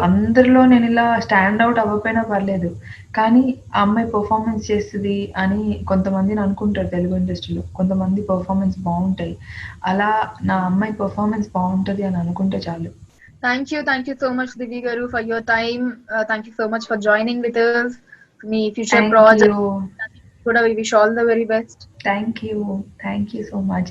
అందరిలో నేను ఇలా స్టాండ్ అవుట్ అవ్వకపోయినా పర్లేదు, కానీ ఆ అమ్మాయి పర్ఫార్మెన్స్ చేస్తుంది అని కొంతమందిని అనుకుంటారు తెలుగు ఇండస్ట్రీలో. కొంతమంది పర్ఫార్మెన్స్ బాగుంటాయి, అలా నా అమ్మాయి పర్ఫార్మెన్స్ బాగుంటుంది అని అనుకుంటే చాలు. Thank you so much Divi garu for your time. Thank you so much for joining with us. మీ ఫ్యూచర్ ప్రాజెక్ట్ కూడా we wish all the very best. Thank you so much.